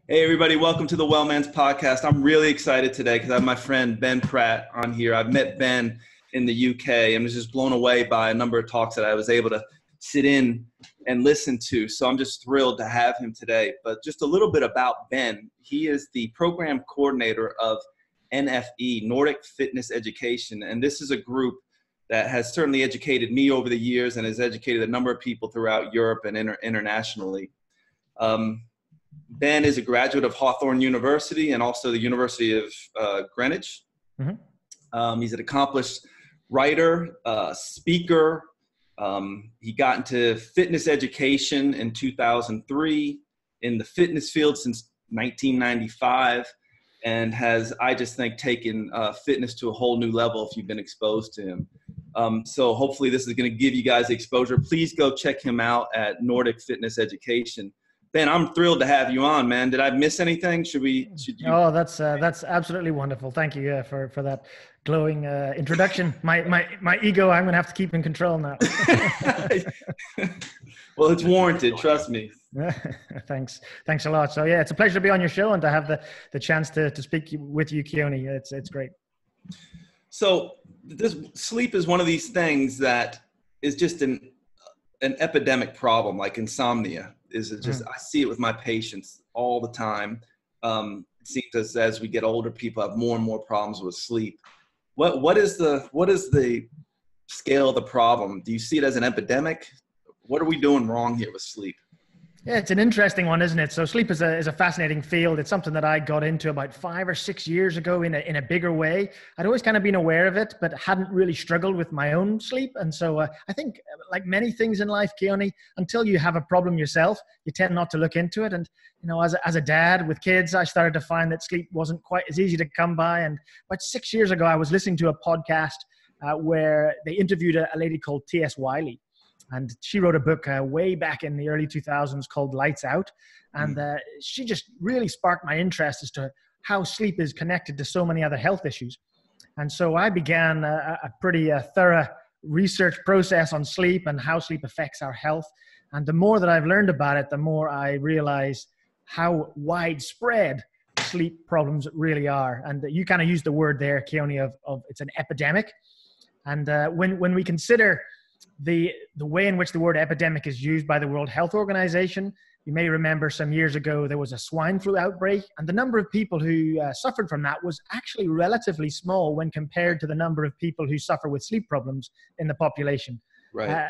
Hey everybody, welcome to the Wellman's Podcast. I'm really excited today because I have my friend Ben Pratt on here. I've met Ben in the UK and was just blown away by a number of talks that I was able to sit in and listen to. So I'm just thrilled to have him today. But just a little bit about Ben. He is the program coordinator of NFE, Nordic Fitness Education. And this is a group that has certainly educated me over the years and has educated a number of people throughout Europe and internationally. Ben is a graduate of Hawthorne University and also the University of Greenwich. Mm-hmm. He's an accomplished writer, speaker. He got into fitness education in 2003, in the fitness field since 1995, and has, I just think, taken fitness to a whole new level if you've been exposed to him. So hopefully this is going to give you guys exposure. Please go check him out at Nordic Fitness Education. Ben, I'm thrilled to have you on, man. Did I miss anything? Should you? Oh, that's absolutely wonderful. Thank you for that glowing introduction. My ego, I'm going to have to keep in control now. Well, it's warranted. Trust me. Thanks a lot. So yeah, it's a pleasure to be on your show and to have the chance to speak with you, Keone. It's great. So this sleep is one of these things that is just an epidemic problem, like insomnia. I see it with my patients all the time. It seems as we get older, people have more and more problems with sleep. What is the scale of the problem? Do you see it as an epidemic? What are we doing wrong here with sleep? Yeah, it's an interesting one, isn't it? So sleep is a fascinating field. It's something that I got into about 5 or 6 years ago in a bigger way. I'd always kind of been aware of it, but hadn't really struggled with my own sleep. And so I think, like many things in life, Keone, until you have a problem yourself, you tend not to look into it. And, you know, as a dad with kids, I started to find that sleep wasn't quite as easy to come by. And about 6 years ago, I was listening to a podcast where they interviewed a lady called T.S. Wiley. And she wrote a book way back in the early 2000s called Lights Out. And she just really sparked my interest as to how sleep is connected to so many other health issues. And so I began a pretty thorough research process on sleep and how sleep affects our health. And the more that I've learned about it, the more I realize how widespread sleep problems really are. And you kind of used the word there, Keone, of it's an epidemic. And when we consider the way in which the word epidemic is used by the World Health Organization, you may remember some years ago there was a swine flu outbreak, and the number of people who suffered from that was actually relatively small when compared to the number of people who suffer with sleep problems in the population. Right.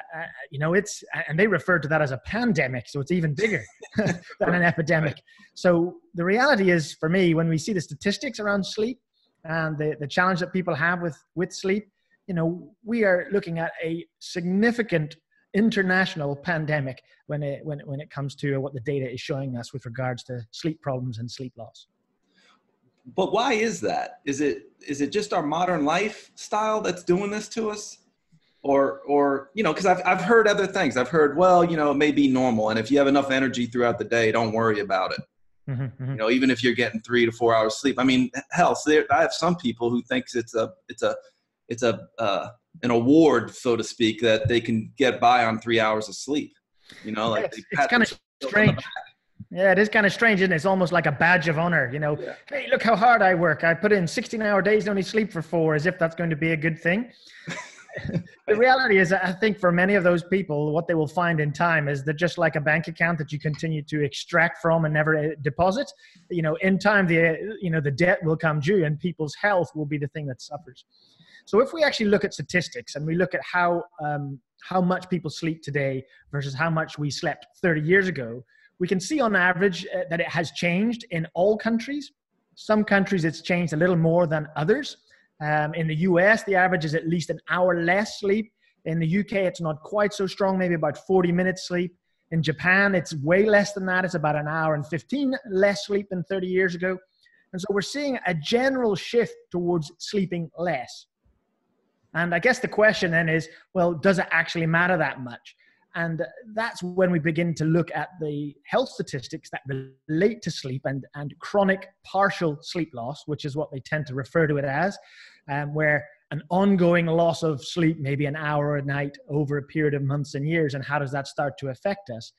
And they referred to that as a pandemic, so it's even bigger than an epidemic. So the reality is, for me, when we see the statistics around sleep and the challenge that people have with sleep, you know, we are looking at a significant international pandemic when it comes to what the data is showing us with regards to sleep problems and sleep loss. But why is that? Is it just our modern lifestyle that's doing this to us? Or you know, because I've heard other things. I've heard, well, you know, it may be normal, and if you have enough energy throughout the day, don't worry about it. Mm-hmm, mm-hmm. You know, even if you're getting 3 to 4 hours sleep. I mean, hell, I have some people who thinks it's an award, so to speak, that they can get by on 3 hours of sleep. You know, like it's kind of strange. Yeah, it is kind of strange, isn't it? It's almost like a badge of honor. You know, Hey, look how hard I work. I put in 16-hour days and only sleep for 4, as if that's going to be a good thing. The reality is, I think for many of those people, what they will find in time is that just like a bank account that you continue to extract from and never deposit, you know, in time, the debt will come due and people's health will be the thing that suffers. So if we actually look at statistics and we look at how much people sleep today versus how much we slept 30 years ago, we can see on average that it has changed in all countries. Some countries it's changed a little more than others. In the US, the average is at least an hour less sleep. In the UK, it's not quite so strong, maybe about 40 minutes sleep. In Japan, it's way less than that. It's about an hour and 15 less sleep than 30 years ago. And so we're seeing a general shift towards sleeping less. And I guess the question then is, well, does it actually matter that much? And that's when we begin to look at the health statistics that relate to sleep and chronic partial sleep loss, which is what they tend to refer to it as, where an ongoing loss of sleep, maybe an hour a night over a period of months and years, and how does that start to affect us?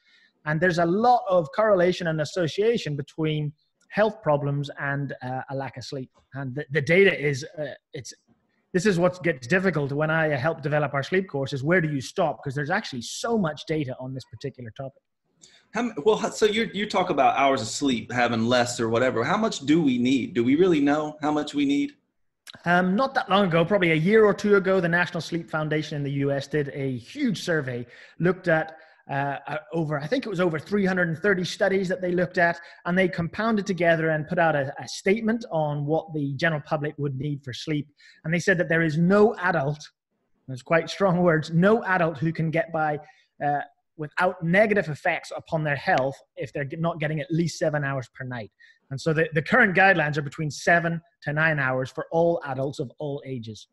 And there's a lot of correlation and association between health problems, and a lack of sleep. And the data is, this is what gets difficult when I help develop our sleep courses. Where do you stop? Because there's actually so much data on this particular topic. Well, so you talk about hours of sleep, having less or whatever. How much do we need? Do we really know how much we need? Not that long ago, probably a year or two ago, the National Sleep Foundation in the US did a huge survey, looked at I think it was over 330 studies that they looked at, and they compounded together and put out a statement on what the general public would need for sleep. And they said that there is no adult, there's quite strong words, no adult who can get by without negative effects upon their health if they're not getting at least 7 hours per night. And so the current guidelines are between 7 to 9 hours for all adults of all ages.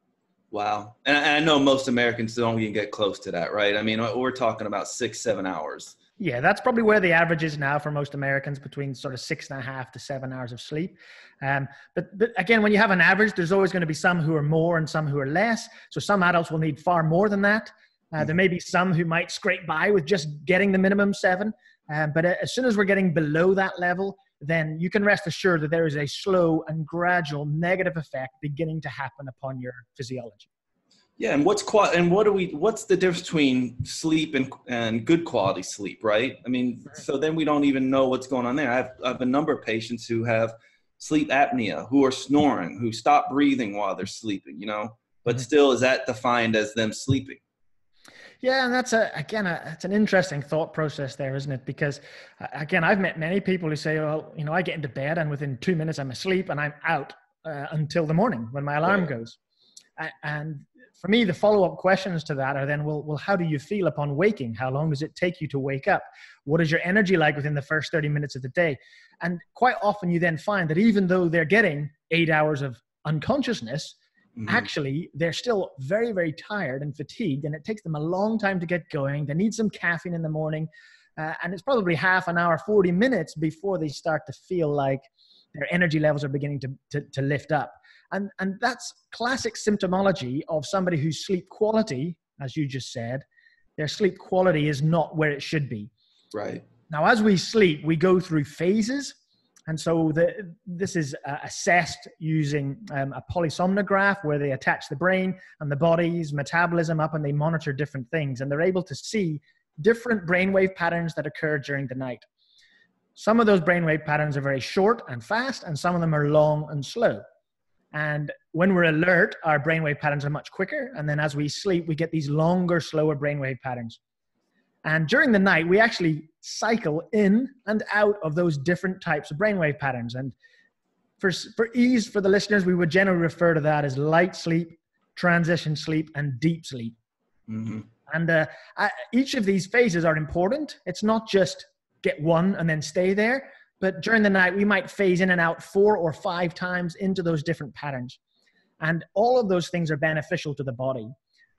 Wow. And I know most Americans don't even get close to that, right? I mean, we're talking about 6-7 hours. Yeah, that's probably where the average is now for most Americans, between sort of 6.5 to 7 hours of sleep. But again, when you have an average, there's always going to be some who are more and some who are less. So some adults will need far more than that. There may be some who might scrape by with just getting the minimum 7. But as soon as we're getting below that level, then you can rest assured that there is a slow and gradual negative effect beginning to happen upon your physiology. Yeah, and what's the difference between sleep and good quality sleep, right? I mean, so then we don't even know what's going on there. I have a number of patients who have sleep apnea, who are snoring, who stop breathing while they're sleeping, but still is that defined as them sleeping? Yeah, and that's it's an interesting thought process there, isn't it? Because again, I've met many people who say, well, I get into bed and within 2 minutes I'm asleep and I'm out until the morning when my alarm goes. And for me, the follow-up questions to that are then, well, how do you feel upon waking? How long does it take you to wake up? What is your energy like within the first 30 minutes of the day? And quite often you then find that even though they're getting 8 hours of unconsciousness, actually, they're still very, very tired and fatigued, and it takes them a long time to get going. They need some caffeine in the morning, and it's probably half an hour, 40 minutes before they start to feel like their energy levels are beginning to lift up. And that's classic symptomology of somebody whose sleep quality, as you just said, their sleep quality is not where it should be. Right. Now, as we sleep, we go through phases. And so this is assessed using a polysomnograph where they attach the brain and the body's metabolism up and they monitor different things. And they're able to see different brainwave patterns that occur during the night. Some of those brainwave patterns are very short and fast, and some of them are long and slow. And when we're alert, our brainwave patterns are much quicker. And then as we sleep, we get these longer, slower brainwave patterns. And during the night, we actually cycle in and out of those different types of brainwave patterns. And for ease for the listeners, we would generally refer to that as light sleep, transition sleep, and deep sleep. And each of these phases are important. It's not just get one and then stay there. But during the night, we might phase in and out 4 or 5 times into those different patterns. And all of those things are beneficial to the body.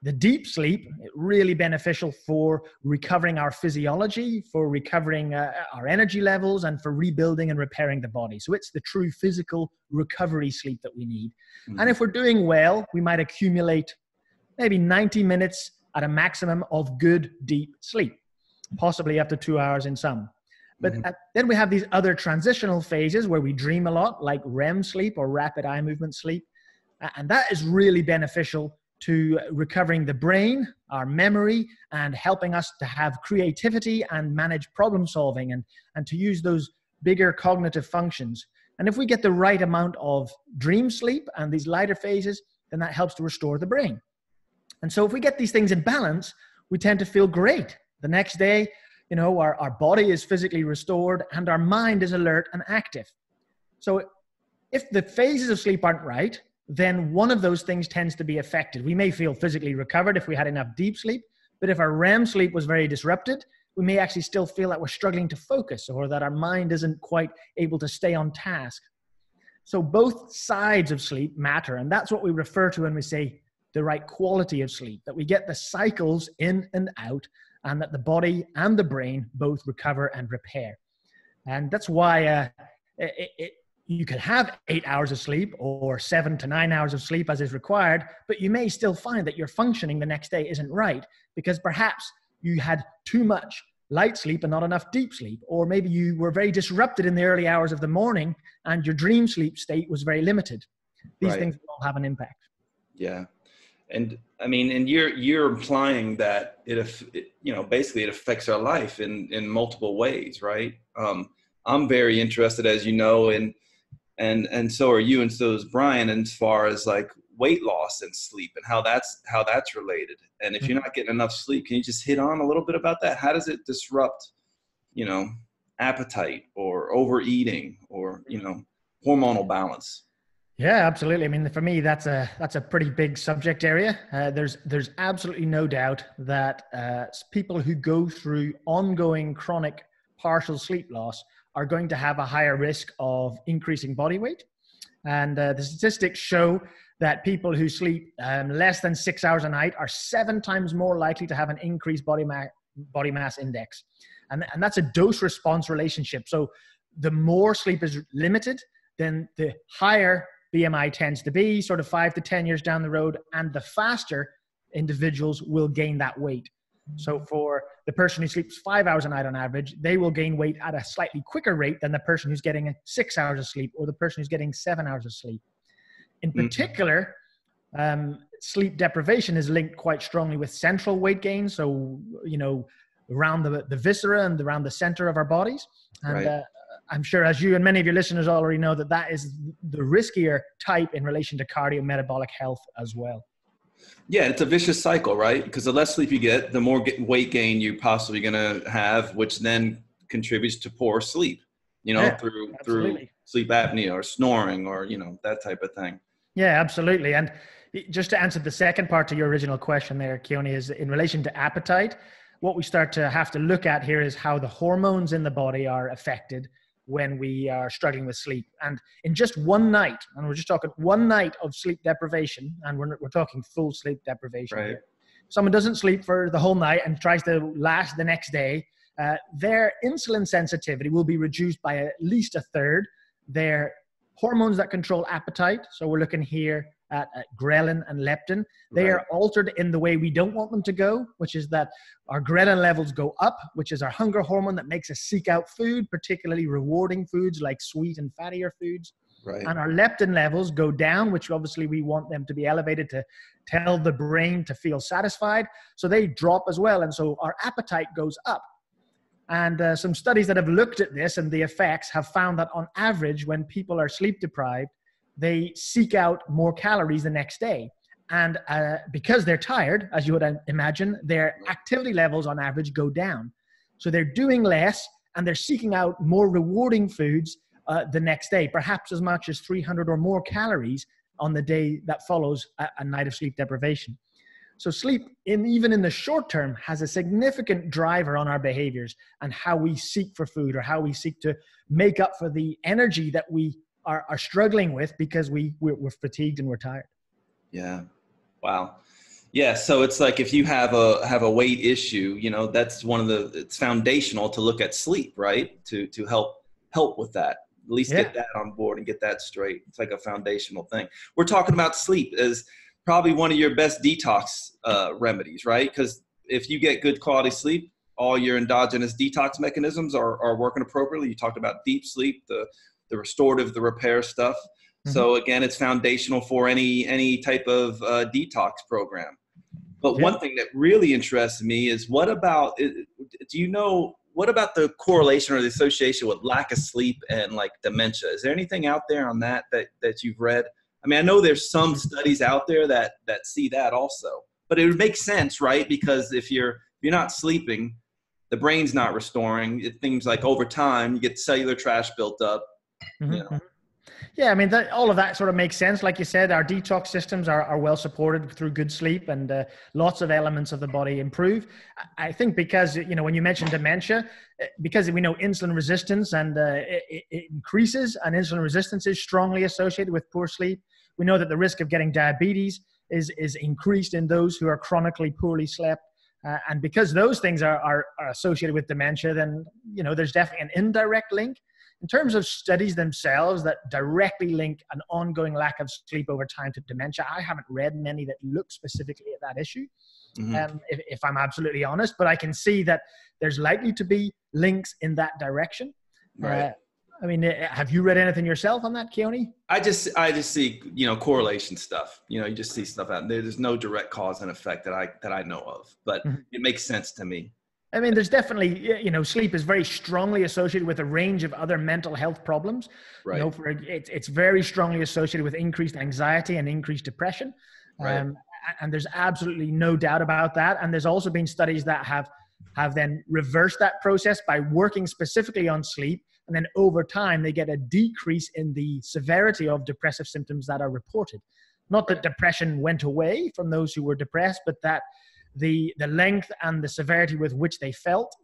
The deep sleep, really beneficial for recovering our physiology, for recovering our energy levels, and for rebuilding and repairing the body. So it's the true physical recovery sleep that we need. And if we're doing well, we might accumulate maybe 90 minutes at a maximum of good deep sleep, possibly up to 2 hours in some. But then we have these other transitional phases where we dream a lot, like REM sleep or rapid eye movement sleep. And that is really beneficial to recovering the brain, our memory, and helping us to have creativity and manage problem solving and to use those bigger cognitive functions. And if we get the right amount of dream sleep and these lighter phases, then that helps to restore the brain. And so if we get these things in balance, we tend to feel great. The next day, our body is physically restored and our mind is alert and active. So if the phases of sleep aren't right, then one of those things tends to be affected. We may feel physically recovered if we had enough deep sleep, but if our REM sleep was very disrupted, we may actually still feel that we're struggling to focus or that our mind isn't quite able to stay on task. So both sides of sleep matter, and that's what we refer to when we say the right quality of sleep, that we get the cycles in and out, and that the body and the brain both recover and repair. And that's why you can have 8 hours of sleep or 7 to 9 hours of sleep as is required, but you may still find that your functioning the next day isn't right because perhaps you had too much light sleep and not enough deep sleep. Or maybe you were very disrupted in the early hours of the morning and your dream sleep state was very limited. These things will all have an impact. Yeah. And I mean, and you're implying that basically it affects our life in multiple ways, right? I'm very interested, as you know, and so are you, and so is Brian, as far as like weight loss and sleep and how that's related. And if you're not getting enough sleep, can you just hit on a little bit about that? How does it disrupt, appetite or overeating or, hormonal balance? Yeah, absolutely. I mean, for me, that's a pretty big subject area. There's absolutely no doubt that people who go through ongoing chronic partial sleep loss are going to have a higher risk of increasing body weight. And the statistics show that people who sleep less than 6 hours a night are 7 times more likely to have an increased body mass index. And that's a dose-response relationship. So the more sleep is limited, then the higher BMI tends to be, sort of 5 to 10 years down the road, and the faster individuals will gain that weight. So for the person who sleeps 5 hours a night on average, they will gain weight at a slightly quicker rate than the person who's getting 6 hours of sleep or the person who's getting 7 hours of sleep. In particular, sleep deprivation is linked quite strongly with central weight gain. So, around the viscera and around the center of our bodies. And I'm sure, as you and many of your listeners already know, that is the riskier type in relation to cardiometabolic health as well. Yeah, it's a vicious cycle, right? Because the less sleep you get, the more weight gain you're possibly going to have, which then contributes to poor sleep, through sleep apnea or snoring or, that type of thing. Yeah, absolutely. And just to answer the second part to your original question there, Keone, is in relation to appetite, what we start to have to look at here is how the hormones in the body are affected when we are struggling with sleep. And in just one night, and we're just talking one night of sleep deprivation, and we're talking full sleep deprivation here. Someone doesn't sleep for the whole night and tries to last the next day, their insulin sensitivity will be reduced by at least a third. Their hormones that control appetite, so we're looking here at ghrelin and leptin, they are altered in the way we don't want them to go, which is that our ghrelin levels go up, which is our hunger hormone that makes us seek out food, particularly rewarding foods like sweet and fattier foods. And our leptin levels go down, which obviously we want them to be elevated to tell the brain to feel satisfied. So they drop as well. And so our appetite goes up. And some studies that have looked at this and the effects have found that on average, when people are sleep deprived, they seek out more calories the next day. And because they're tired, as you would imagine, their activity levels on average go down. So they're doing less and they're seeking out more rewarding foods the next day, perhaps as much as 300 or more calories on the day that follows a night of sleep deprivation. So sleep, even in the short term, has a significant driver on our behaviors and how we seek for food or how we seek to make up for the energy that we are struggling with because we're fatigued and we're tired. Yeah. Wow. Yeah. So it's like if you have a weight issue, that's it's foundational to look at sleep, right? To help with that. At least get that on board and get that straight. It's like a foundational thing. We're talking about sleep as probably one of your best detox remedies, right? Because if you get good quality sleep, all your endogenous detox mechanisms are working appropriately. You talked about deep sleep, the restorative, the repair stuff. So again, it's foundational for any type of detox program. But one thing that really interests me is what about the correlation or the association with lack of sleep and like dementia? Is there anything out there on that you've read? I mean, I know there's some studies out there that see that also, but it would make sense, right? Because if you're not sleeping, the brain's not restoring. Things like over time, you get cellular trash built up. Yeah, I mean, all of that sort of makes sense. Like you said, our detox systems are well supported through good sleep, and lots of elements of the body improve. I think because, when you mentioned dementia, because we know insulin resistance and it increases, and insulin resistance is strongly associated with poor sleep. We know that the risk of getting diabetes is increased in those who are chronically poorly slept. And because those things are associated with dementia, then, there's definitely an indirect link. In terms of studies themselves that directly link an ongoing lack of sleep over time to dementia, I haven't read many that look specifically at that issue. if I'm absolutely honest, but I can see that there's likely to be links in that direction. Right. I mean, have you read anything yourself on that, Keone? I just see, correlation stuff. You just see stuff out there. There's no direct cause and effect that I know of, but it makes sense to me. I mean, there's definitely, sleep is very strongly associated with a range of other mental health problems. Right. It's very strongly associated with increased anxiety and increased depression. Right. And there's absolutely no doubt about that. And there's also been studies that have then reversed that process by working specifically on sleep. And then over time, they get a decrease in the severity of depressive symptoms that are reported. Not that depression went away from those who were depressed, but that the length and the severity with which they felt,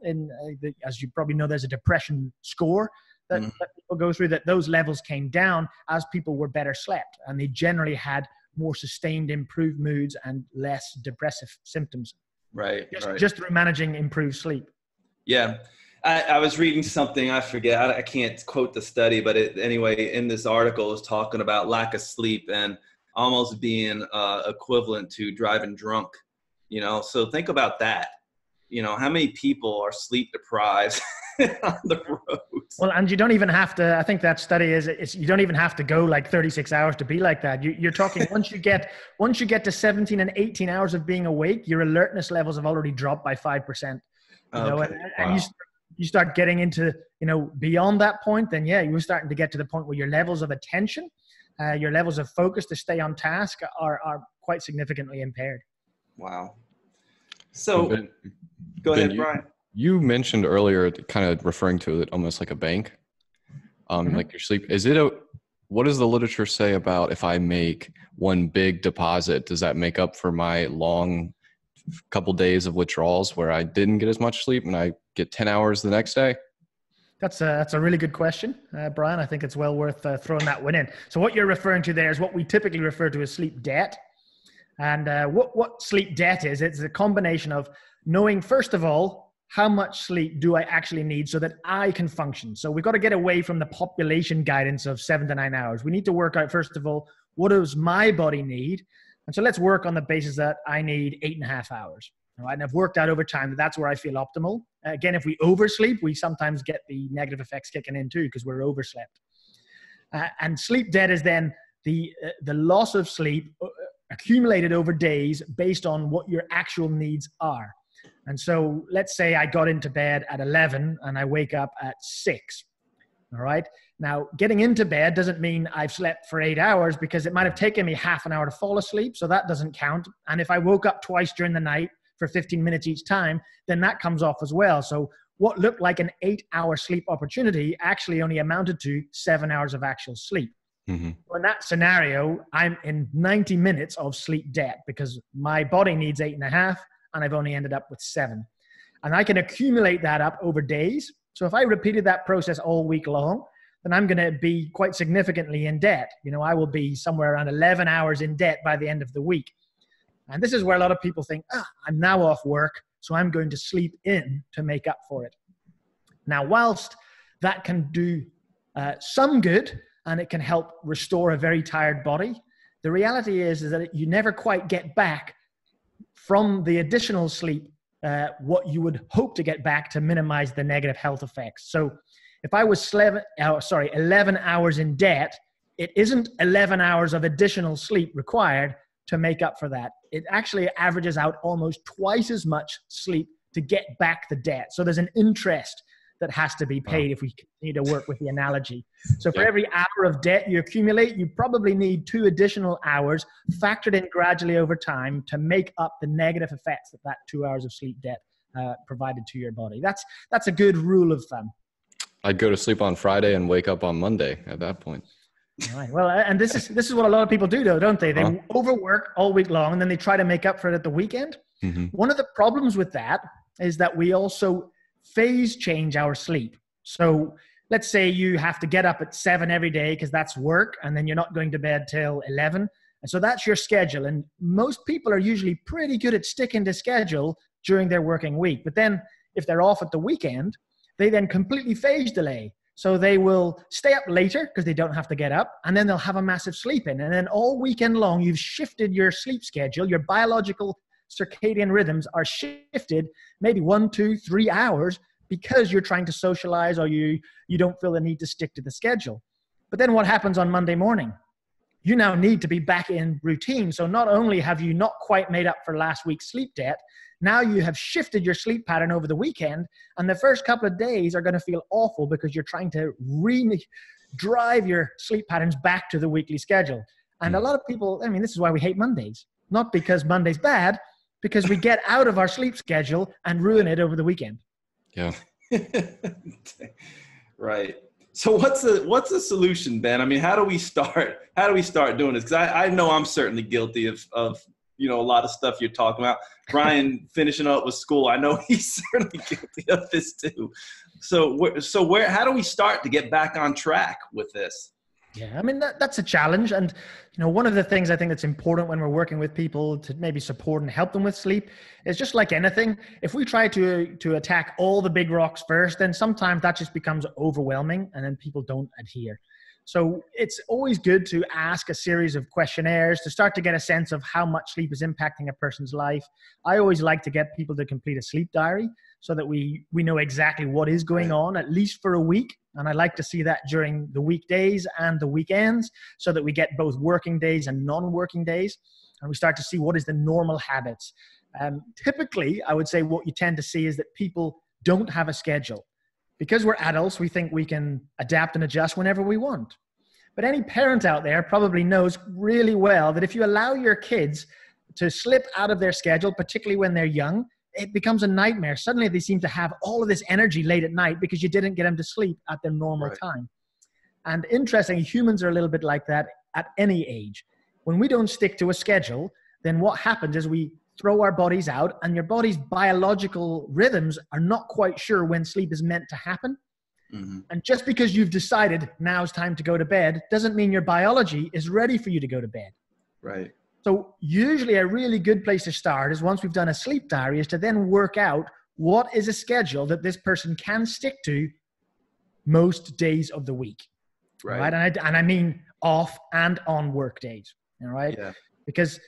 as you probably know, there's a depression score that people go through, that those levels came down as people were better slept. And they generally had more sustained improved moods and less depressive symptoms. Right. Just through managing improved sleep. Yeah. I was reading something, I forget, I can't quote the study, but anyway, in this article, it was talking about lack of sleep and almost being equivalent to driving drunk, so think about that. How many people are sleep deprived on the roads? Well, and you don't even have to, I think that study is you don't even have to go like 36 hours to be like that. You're talking once you get to 17 and 18 hours of being awake, your alertness levels have already dropped by 5%. And you start getting into, beyond that point, then you're starting to get to the point where your levels of attention, your levels of focus to stay on task are quite significantly impaired. Wow. So go ahead, Brian. You mentioned earlier, kind of referring to it almost like a bank, like your sleep. What does the literature say about if I make one big deposit, does that make up for my long couple days of withdrawals where I didn't get as much sleep and I get 10 hours the next day? That's a really good question, Brian. I think it's well worth throwing that one in. So what you're referring to there is what we typically refer to as sleep debt. And what sleep debt is, it's a combination of knowing, first of all, how much sleep do I actually need so that I can function? So we've got to get away from the population guidance of 7 to 9 hours. We need to work out, first of all, what does my body need? And so let's work on the basis that I need 8.5 hours. All right? And I've worked out over time that that's where I feel optimal. Again, if we oversleep, we sometimes get the negative effects kicking in too because we're overslept. And sleep debt is then the loss of sleep accumulated over days based on what your actual needs are. And so let's say I got into bed at 11 and I wake up at 6. All right. Now, getting into bed doesn't mean I've slept for 8 hours because it might have taken me half an hour to fall asleep. So that doesn't count. And if I woke up twice during the night for 15 minutes each time, then that comes off as well. So what looked like an 8-hour sleep opportunity actually only amounted to 7 hours of actual sleep. Well, in that scenario, I'm in 90 minutes of sleep debt because my body needs 8.5 and I've only ended up with 7. And I can accumulate that up over days. So if I repeated that process all week long, then I'm going to be quite significantly in debt. I will be somewhere around 11 hours in debt by the end of the week. And this is where a lot of people think, I'm now off work, so I'm going to sleep in to make up for it. Now, whilst that can do some good, and it can help restore a very tired body, the reality is that you never quite get back from the additional sleep what you would hope to get back to minimize the negative health effects. So if I was 11 hours in debt, it isn't 11 hours of additional sleep required to make up for that. It actually averages out almost twice as much sleep to get back the debt. So there's an interest that has to be paid if we continue to work with the analogy. So for every hour of debt you accumulate, you probably need 2 additional hours factored in gradually over time to make up the negative effects that 2 hours of sleep debt provided to your body. That's a good rule of thumb. I'd go to sleep on Friday and wake up on Monday at that point. All right. Well, and this is what a lot of people do though, don't they? They overwork all week long and then they try to make up for it at the weekend. One of the problems with that is that we also phase change our sleep. So let's say you have to get up at 7 every day because that's work, and then you're not going to bed till 11. And so that's your schedule. And most people are usually pretty good at sticking to schedule during their working week. But then if they're off at the weekend, they then completely phase delay. So they will stay up later because they don't have to get up, and then they'll have a massive sleep in. And then all weekend long, you've shifted your sleep schedule, your biological circadian rhythms are shifted maybe 1, 2, 3 hours because you're trying to socialize or you don't feel the need to stick to the schedule. But then what happens on Monday morning? You now need to be back in routine. So not only have you not quite made up for last week's sleep debt, now you have shifted your sleep pattern over the weekend, and the first couple of days are going to feel awful because you're trying to drive your sleep patterns back to the weekly schedule. And a lot of people, I mean, this is why we hate Mondays. Not because Monday's bad, because we get out of our sleep schedule and ruin it over the weekend. Yeah. Right. So what's the solution, Ben? I mean, how do we start doing this? Because I know I'm certainly guilty of a lot of stuff you're talking about. Brian finishing up with school, I know he's certainly guilty of this too. So how do we start to get back on track with this? Yeah, I mean, that's a challenge. And, one of the things I think that's important when we're working with people to maybe support and help them with sleep is just like anything. If we try to attack all the big rocks first, then sometimes that just becomes overwhelming and then people don't adhere. So it's always good to ask a series of questionnaires to start to get a sense of how much sleep is impacting a person's life. I always like to get people to complete a sleep diary so that we know exactly what is going on, at least for a week. And I like to see that during the weekdays and the weekends so that we get both working days and non-working days. And we start to see what is the normal habits. Typically, I would say what you tend to see is that people don't have a schedule. Because we're adults, we think we can adapt and adjust whenever we want. But any parent out there probably knows really well that if you allow your kids to slip out of their schedule, particularly when they're young, it becomes a nightmare. Suddenly they seem to have all of this energy late at night because you didn't get them to sleep at their normal time. And interestingly, humans are a little bit like that at any age. When we don't stick to a schedule, then what happens is we throw our bodies out, and your body's biological rhythms are not quite sure when sleep is meant to happen. Mm-hmm. And just because you've decided now's time to go to bed doesn't mean your biology is ready for you to go to bed. Right. So usually a really good place to start is once we've done a sleep diary is to then work out what is a schedule that this person can stick to most days of the week. Right. And I mean off and on work days. All right. Yeah. Because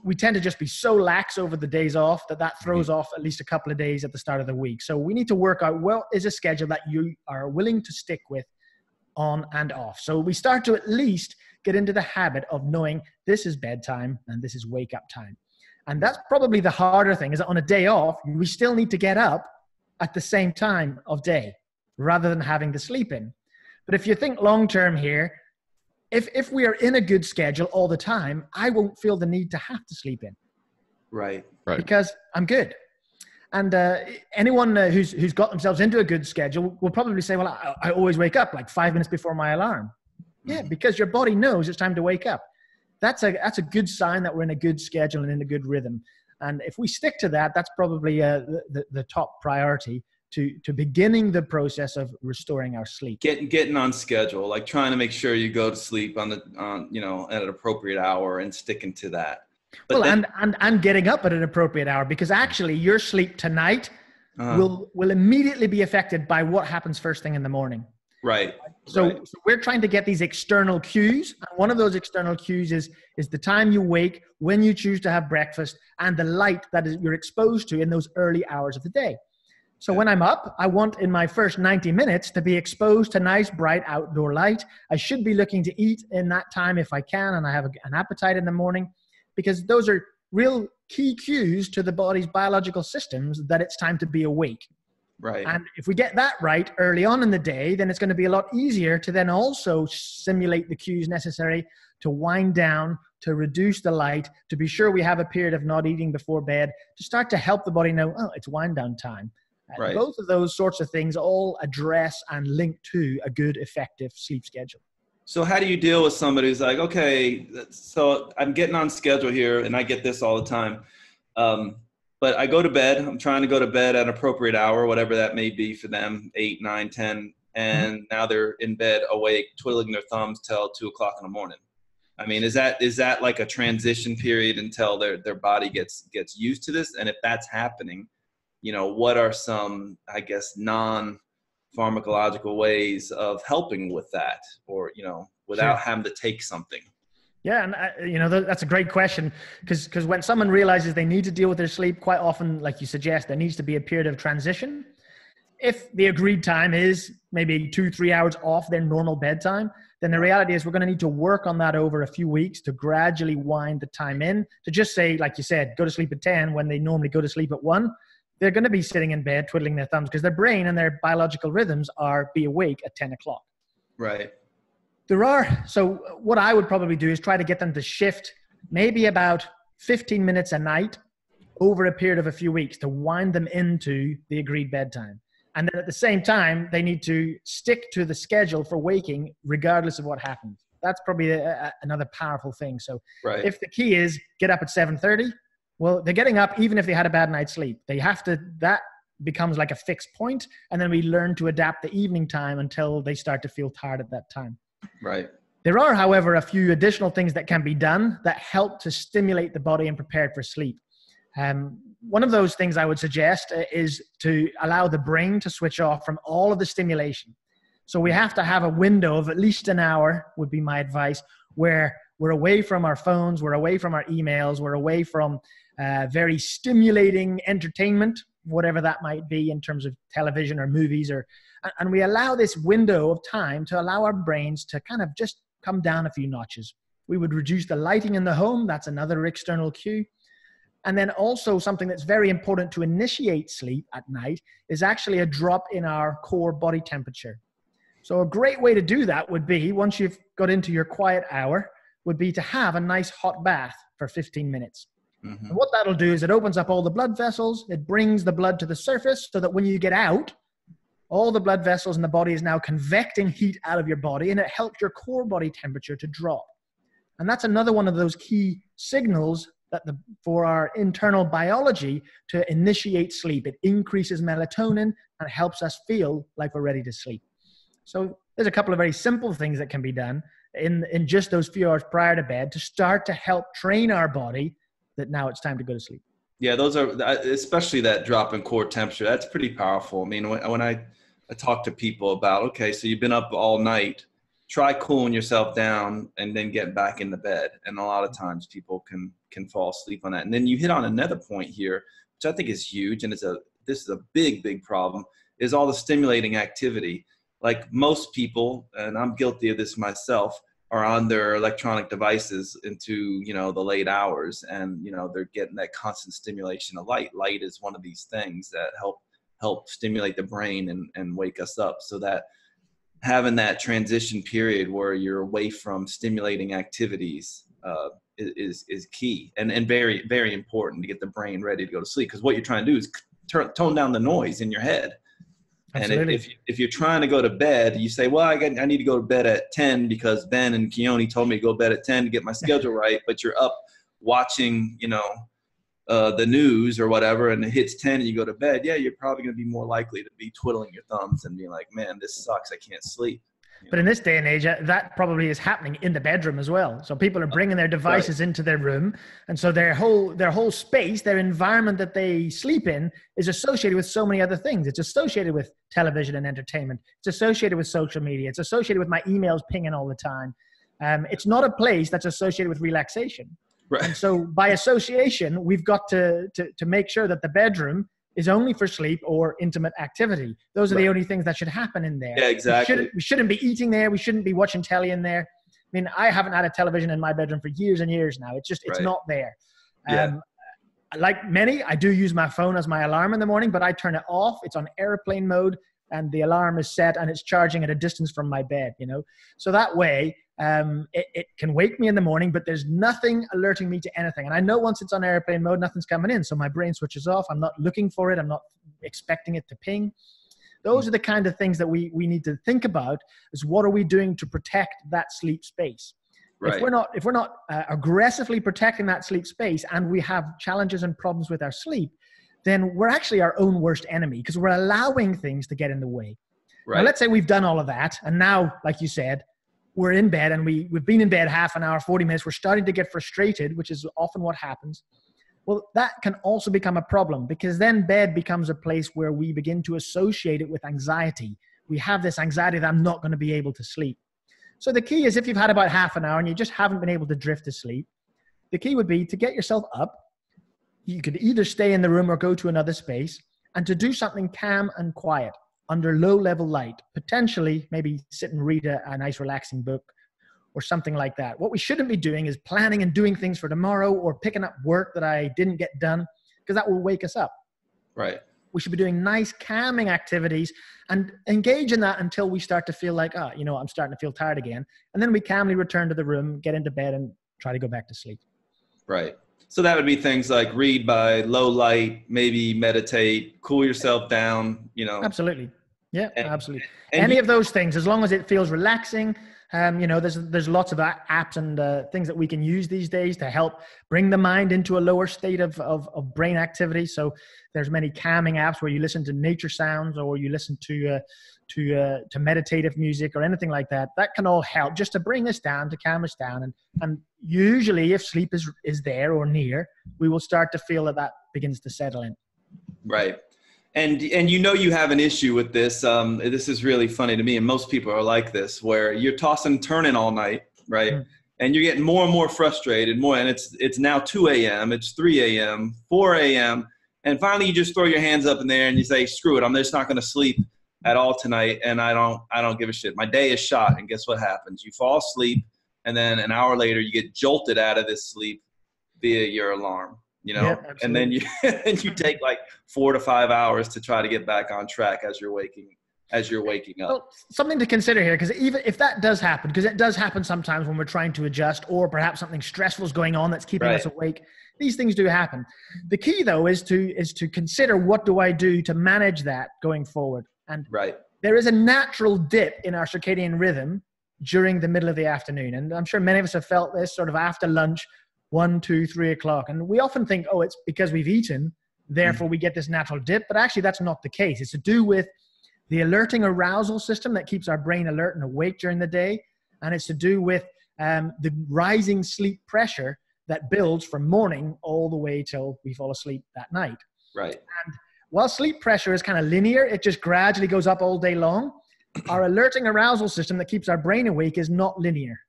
we tend to just be so lax over the days off that throws off at least a couple of days at the start of the week. So we need to work out what is a schedule that you are willing to stick with on and off. So we start to at least get into the habit of knowing this is bedtime and this is wake up time. And that's probably the harder thing, is that on a day off, we still need to get up at the same time of day rather than having to sleep in. But if you think long-term here, if we are in a good schedule all the time, I won't feel the need to have to sleep in. Right. Because I'm good. And anyone who's got themselves into a good schedule will probably say, well, I always wake up like 5 minutes before my alarm. Mm-hmm. Yeah, because your body knows it's time to wake up. That's a good sign that we're in a good schedule and in a good rhythm. And if we stick to that, that's probably the top priority to beginning the process of restoring our sleep. Getting on schedule, like trying to make sure you go to sleep at an appropriate hour and sticking to that. But and getting up at an appropriate hour, because actually your sleep tonight will immediately be affected by what happens first thing in the morning. Right. So we're trying to get these external cues. And one of those external cues is the time you wake, when you choose to have breakfast, and the light that you're exposed to in those early hours of the day. So when I'm up, I want in my first 90 minutes to be exposed to nice, bright outdoor light. I should be looking to eat in that time if I can, and I have an appetite in the morning, because those are real key cues to the body's biological systems that it's time to be awake. Right. And if we get that right early on in the day, then it's going to be a lot easier to then also simulate the cues necessary to wind down, to reduce the light, to be sure we have a period of not eating before bed, to start to help the body know, it's wind down time. Right. Both of those sorts of things all address and link to a good, effective sleep schedule. So how do you deal with somebody who's like, okay, so I'm getting on schedule here, and I get this all the time. But I go to bed, I'm trying to go to bed at an appropriate hour, whatever that may be for them, 8, 9, 10. And now they're in bed awake, twiddling their thumbs till 2 o'clock in the morning. I mean, is that like a transition period until their body gets used to this? And if that's happening, what are some, I guess, non-pharmacological ways of helping with that, or, without having to take something? Yeah, and you know, that's a great question, because when someone realizes they need to deal with their sleep, quite often, like you suggest, there needs to be a period of transition. If the agreed time is maybe 2-3 hours off their normal bedtime, then the reality is we're going to need to work on that over a few weeks to gradually wind the time in. To just say, like you said, go to sleep at 10 when they normally go to sleep at 1, they're going to be sitting in bed twiddling their thumbs because their brain and their biological rhythms are be awake at 10 o'clock. Right. So what I would probably do is try to get them to shift maybe about 15 minutes a night over a period of a few weeks to wind them into the agreed bedtime. And then at the same time, they need to stick to the schedule for waking regardless of what happens. That's probably another powerful thing. So if the key is get up at 7:30, well, they're getting up even if they had a bad night's sleep. They have to, that becomes like a fixed point, and then we learn to adapt the evening time until they start to feel tired at that time. Right. There are, however, a few additional things that can be done that help to stimulate the body and prepare it for sleep. One of those things I would suggest is to allow the brain to switch off from all of the stimulation. So we have to have a window of at least an hour, would be my advice, where we're away from our phones, we're away from our emails, we're away from very stimulating entertainment, whatever that might be in terms of television or movies, and we allow this window of time to allow our brains to kind of just come down a few notches. We would reduce the lighting in the home. That's another external cue. And then also something that's very important to initiate sleep at night is actually a drop in our core body temperature. So a great way to do that would be, once you've got into your quiet hour, would be to have a nice hot bath for 15 minutes. Mm-hmm. And what that'll do is it opens up all the blood vessels. It brings the blood to the surface so that when you get out, all the blood vessels in the body is now convecting heat out of your body, and it helps your core body temperature to drop. And that's another one of those key signals that for our internal biology to initiate sleep. It increases melatonin and helps us feel like we're ready to sleep. So there's a couple of very simple things that can be done in just those few hours prior to bed to start to help train our body that now it's time to go to sleep. Yeah, those are, especially that drop in core temperature, that's pretty powerful. I mean, when I talk to people about, okay, so you've been up all night, try cooling yourself down and then get back in the bed. And a lot of times people can fall asleep on that. And then you hit on another point here, which I think is huge, and this is a big problem, is all the stimulating activity. Like most people, and I'm guilty of this myself, are on their electronic devices into, the late hours, and, they're getting that constant stimulation of light. Light is one of these things that help stimulate the brain and wake us up, so that having that transition period where you're away from stimulating activities is key and very, very important to get the brain ready to go to sleep. Because what you're trying to do is tone down the noise in your head. Absolutely. And if you're trying to go to bed, you say, well, I need to go to bed at 10 because Ben and Keone told me to go to bed at 10 to get my schedule right. But you're up watching, the news or whatever, and it hits 10 and you go to bed. Yeah, you're probably going to be more likely to be twiddling your thumbs and being like, man, this sucks. I can't sleep. But in this day and age, that probably is happening in the bedroom as well. So people are bringing their devices into their room. And so their whole space, their environment that they sleep in is associated with so many other things. It's associated with television and entertainment. It's associated with social media. It's associated with my emails pinging all the time. It's not a place that's associated with relaxation. Right. And so by association, we've got to make sure that the bedroom is only for sleep or intimate activity. Those are the only things that should happen in there. Yeah, exactly. We shouldn't be eating there. We shouldn't be watching telly in there. I mean, I haven't had a television in my bedroom for years and years now. It's not there. Like many, I do use my phone as my alarm in the morning, but I turn it off. It's on airplane mode, and the alarm is set and it's charging at a distance from my bed, So that way, it can wake me in the morning, but there's nothing alerting me to anything. And I know once it's on airplane mode, nothing's coming in. So my brain switches off. I'm not looking for it. I'm not expecting it to ping. Those are the kind of things that we need to think about, is what are we doing to protect that sleep space? Right. If we're not aggressively protecting that sleep space and we have challenges and problems with our sleep, then we're actually our own worst enemy because we're allowing things to get in the way. Right. Now, let's say we've done all of that. And now, like you said, we're in bed and we've been in bed half an hour, 40 minutes. We're starting to get frustrated, which is often what happens. Well, that can also become a problem because then bed becomes a place where we begin to associate it with anxiety. We have this anxiety that I'm not going to be able to sleep. So the key is, if you've had about half an hour and you just haven't been able to drift to sleep, the key would be to get yourself up. You could either stay in the room or go to another space, and to do something calm and quiet under low level light, potentially maybe sit and read a nice relaxing book or something like that. What we shouldn't be doing is planning and doing things for tomorrow, or picking up work that I didn't get done, because that will wake us up. Right. We should be doing nice calming activities and engage in that until we start to feel like, oh, you know, I'm starting to feel tired again. And then we calmly return to the room, get into bed, and try to go back to sleep. Right. So that would be things like read by low light, maybe meditate, cool yourself down, you know. Absolutely. Yeah, absolutely. Any of those things, as long as it feels relaxing. You know, there's lots of apps and things that we can use these days to help bring the mind into a lower state of brain activity. So there's many calming apps where you listen to nature sounds, or you listen to meditative music or anything like that. That can all help just to bring us down, to calm us down. And usually, if sleep is there or near, we will start to feel that begins to settle in. Right. And you know, you have an issue with this. This is really funny to me, and most people are like this, where you're tossing and turning all night, right? Mm. And you're getting more and more frustrated, and it's now 2 a.m., it's 3 a.m., 4 a.m., and finally you just throw your hands up in there and you say, screw it, I'm just not going to sleep at all tonight, and I don't give a shit. My day is shot, and guess what happens? You fall asleep, and then an hour later you get jolted out of this sleep via your alarm. You know, yep, and then you take like 4 to 5 hours to try to get back on track as you're waking up. Well, something to consider here, because even if that does happen, because it does happen sometimes when we're trying to adjust, or perhaps something stressful is going on that's keeping us awake. These things do happen. The key, though, is to consider, what do I do to manage that going forward? And there is a natural dip in our circadian rhythm during the middle of the afternoon, and I'm sure many of us have felt this sort of after lunch. 1, 2, 3 o'clock. And we often think, oh, it's because we've eaten, therefore we get this natural dip. But actually, that's not the case. It's to do with the alerting arousal system that keeps our brain alert and awake during the day. And it's to do with the rising sleep pressure that builds from morning all the way till we fall asleep that night. Right. And while sleep pressure is kind of linear, it just gradually goes up all day long. Our alerting arousal system that keeps our brain awake is not linear.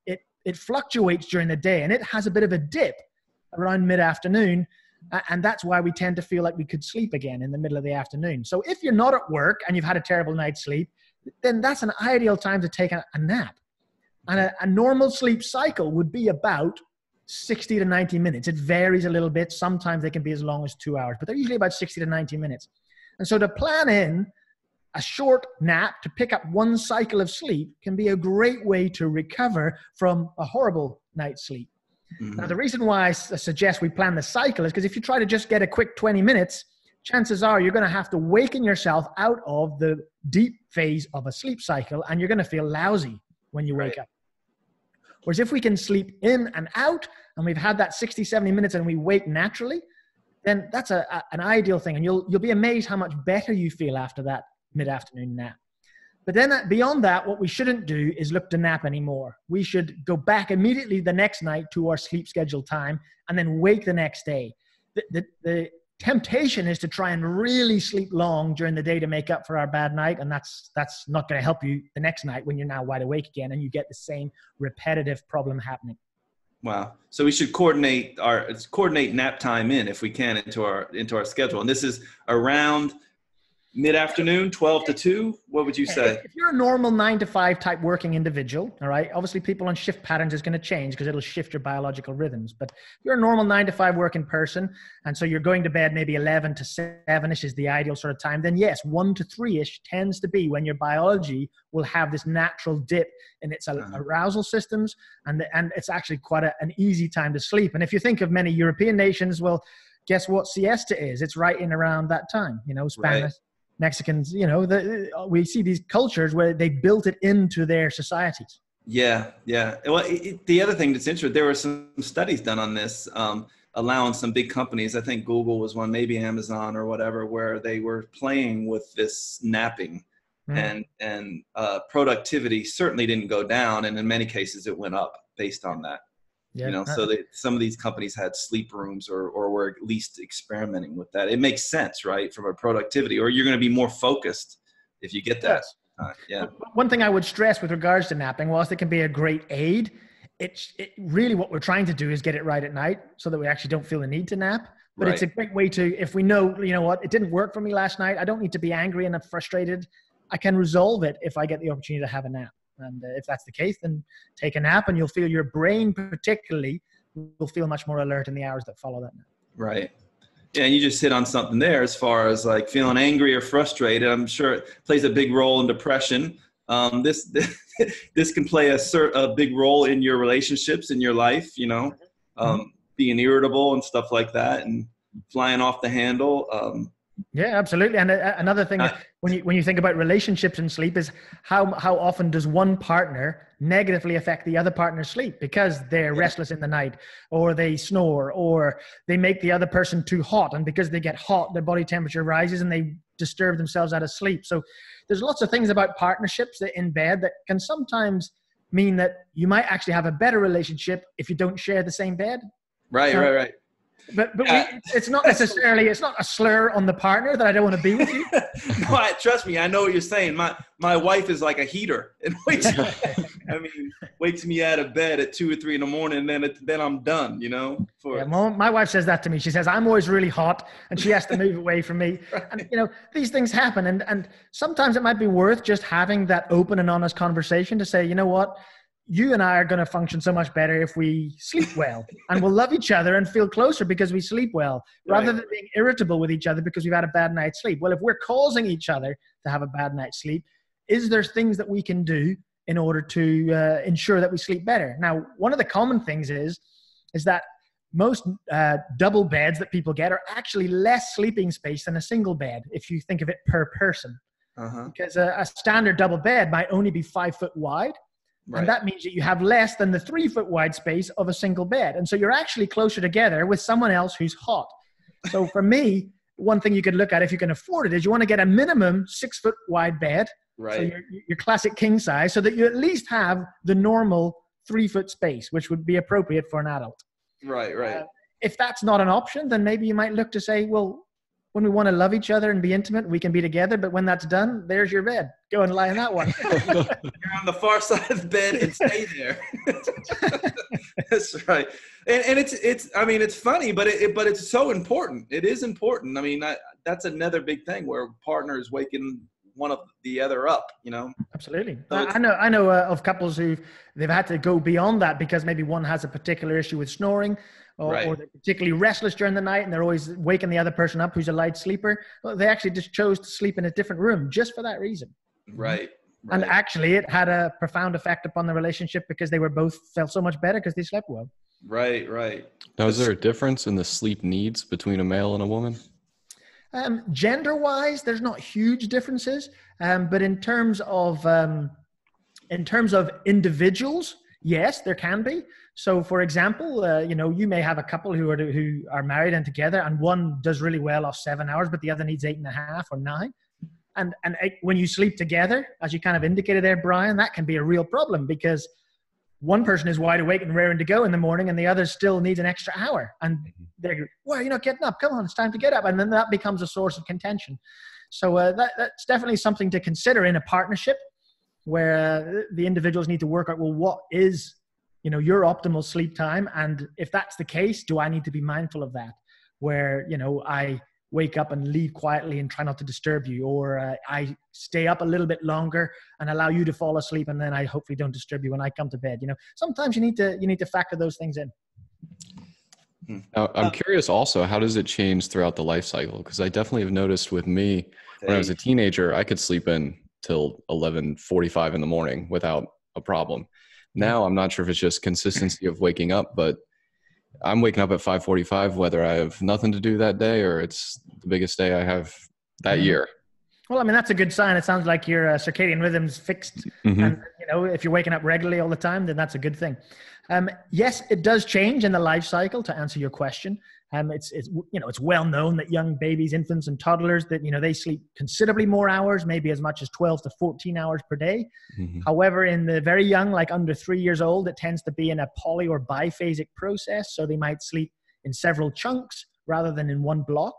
It fluctuates during the day, and it has a bit of a dip around mid-afternoon, and that's why we tend to feel like we could sleep again in the middle of the afternoon. So if you're not at work and you've had a terrible night's sleep, then that's an ideal time to take a nap. And a normal sleep cycle would be about 60 to 90 minutes. It varies a little bit. Sometimes they can be as long as 2 hours, but they're usually about 60 to 90 minutes. And so to plan in a short nap to pick up one cycle of sleep can be a great way to recover from a horrible night's sleep. Mm-hmm. Now, the reason why I suggest we plan the cycle is because if you try to just get a quick 20 minutes, chances are you're going to have to waken yourself out of the deep phase of a sleep cycle, and you're going to feel lousy when you wake up. Whereas if we can sleep in and out, and we've had that 60, 70 minutes and we wake naturally, then that's an ideal thing. And you'll be amazed how much better you feel after that mid-afternoon nap. But then beyond that, what we shouldn't do is look to nap anymore. We should go back immediately the next night to our sleep schedule time and then wake the next day. The temptation is to try and really sleep long during the day to make up for our bad night, and that's not going to help you the next night when you're now wide awake again and you get the same repetitive problem happening. Wow. So we should coordinate nap time into our schedule. And this is around mid-afternoon, 12 to 2? What would you say? If you're a normal 9 to 5 type working individual, all right, obviously people on shift patterns is going to change because it'll shift your biological rhythms. But if you're a normal 9 to 5 working person, and so you're going to bed maybe 11 to 7-ish is the ideal sort of time, then yes, 1 to 3-ish tends to be when your biology will have this natural dip in its arousal systems, and it's actually quite an easy time to sleep. And if you think of many European nations, well, guess what siesta is? It's right in around that time, Spanish. Right. Mexicans, we see these cultures where they built it into their societies. Yeah. Well, the other thing that's interesting, there were some studies done on this, allowing some big companies, I think Google was one, maybe Amazon or whatever, where they were playing with this napping, and productivity certainly didn't go down, and in many cases it went up based on that. Yeah. So some of these companies had sleep rooms or were at least experimenting with that. It makes sense, right? From a productivity, or you're going to be more focused if you get that. Yeah. One thing I would stress with regards to napping, whilst it can be a great aid, it really what we're trying to do is get it right at night so that we actually don't feel the need to nap. But it's a great way to, if we know, you know what, it didn't work for me last night, I don't need to be angry and frustrated. I can resolve it if I get the opportunity to have a nap. And if that's the case, then take a nap and you'll feel your brain particularly will feel much more alert in the hours that follow that nap. Right. Yeah, and you just hit on something there as far as like feeling angry or frustrated. I'm sure it plays a big role in depression. This can play a big role in your relationships, in your life, you know, being irritable and stuff like that and flying off the handle. Yeah, absolutely. And another thing, when you think about relationships and sleep, is how often does one partner negatively affect the other partner's sleep because they're restless in the night, or they snore, or they make the other person too hot, and because they get hot, their body temperature rises and they disturb themselves out of sleep. So there's lots of things about partnerships that in bed that can sometimes mean that you might actually have a better relationship if you don't share the same bed. Right. But it's not necessarily, it's not a slur on the partner that I don't want to be with you. No, trust me, I know what you're saying. My wife is like a heater. It wakes me out of bed at 2 or 3 in the morning, and then I'm done, you know. My wife says that to me. She says, I'm always really hot, and she has to move away from me. Right. And, you know, these things happen. And sometimes it might be worth just having that open and honest conversation to say, you know what? You and I are going to function so much better if we sleep well, and we'll love each other and feel closer because we sleep well, rather than being irritable with each other because we've had a bad night's sleep. Well, if we're causing each other to have a bad night's sleep, is there things that we can do in order to ensure that we sleep better? Now, one of the common things is that most double beds that people get are actually less sleeping space than a single bed, if you think of it per person. Because a standard double bed might only be 5 foot wide. Right. And that means that you have less than the 3 foot wide space of a single bed. And so you're actually closer together with someone else who's hot. So for me, one thing you could look at if you can afford it is you want to get a minimum 6 foot wide bed. Right. So your classic king size, so that you at least have the normal 3 foot space, which would be appropriate for an adult. Right. If that's not an option, then maybe you might look to say, well, when we want to love each other and be intimate, we can be together. But when that's done, there's your bed. Go and lie in that one. You're on the far side of the bed and stay there. That's right. And it's funny, but it's so important. It is important. I mean, that's another big thing where partners waking one of the other up, you know? Absolutely. So I know of couples they've had to go beyond that because maybe one has a particular issue with snoring, or they're particularly restless during the night and they're always waking the other person up who's a light sleeper. Well, they actually just chose to sleep in a different room just for that reason. Right. And actually it had a profound effect upon the relationship because they were both felt so much better because they slept well. Right. Now, is there a difference in the sleep needs between a male and a woman? Gender-wise, there's not huge differences. But in terms of individuals, yes, there can be. So, for example, you may have a couple who are married and together, and one does really well off 7 hours, but the other needs 8.5 or 9. And when you sleep together, as you kind of indicated there, Brian, that can be a real problem because one person is wide awake and raring to go in the morning, and the other still needs an extra hour. And they're, why are you not getting up? Come on, it's time to get up. And then that becomes a source of contention. So that's definitely something to consider in a partnership where the individuals need to work out, well, what is your optimal sleep time? And if that's the case, do I need to be mindful of that? Where, I wake up and leave quietly and try not to disturb you, or I stay up a little bit longer and allow you to fall asleep, and then I hopefully don't disturb you when I come to bed. Sometimes you need to factor those things in. Now, I'm curious also, how does it change throughout the life cycle? Because I definitely have noticed with me, when I was a teenager, I could sleep in till 11:45 in the morning without a problem. Now, I'm not sure if it's just consistency of waking up, but I'm waking up at 5:45, whether I have nothing to do that day or it's the biggest day I have that year. Well, I mean, that's a good sign. It sounds like your circadian rhythm's fixed. And, if you're waking up regularly all the time, then that's a good thing. Yes, it does change in the life cycle, to answer your question. It's well known that young babies, infants and toddlers, that, they sleep considerably more hours, maybe as much as 12 to 14 hours per day. However, in the very young, like under 3 years old, it tends to be in a poly or biphasic process. So they might sleep in several chunks rather than in one block.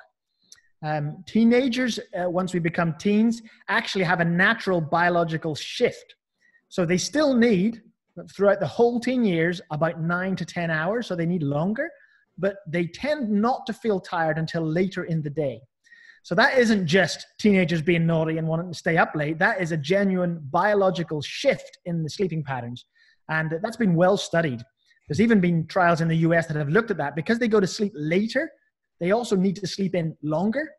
Teenagers, once we become teens, actually have a natural biological shift. So they still need, throughout the whole teen years, about 9 to 10 hours. So they need longer, but they tend not to feel tired until later in the day. So that isn't just teenagers being naughty and wanting to stay up late. That is a genuine biological shift in the sleeping patterns. And that's been well studied. There's even been trials in the US that have looked at that. Because they go to sleep later, they also need to sleep in longer.